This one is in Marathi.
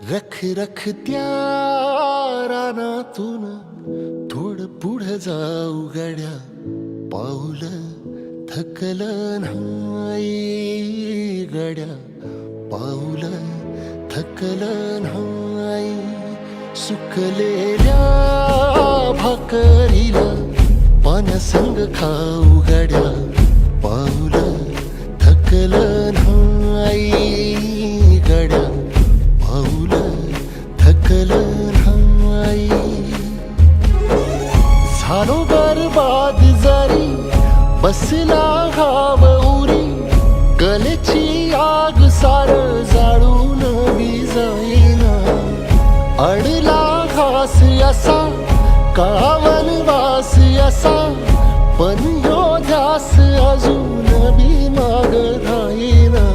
रख रख त्या रानातून थोडं पुढं जाऊ गड्या, पाऊल थकलं नाही गड्या, पाऊल थकलं नाही. सुकलेल्या भाकरीला पाण्यासंग खाऊ गड्या, पाऊल थकलं नाही गड्या, पाऊल थकलं नाही. झालो बरबाद जरी बसला घाव उरी, कलेची आग सार जाळून विजाईना. अडला घास असा कावन वास असा, पण यो ध्यास अजून बी माग राहीना.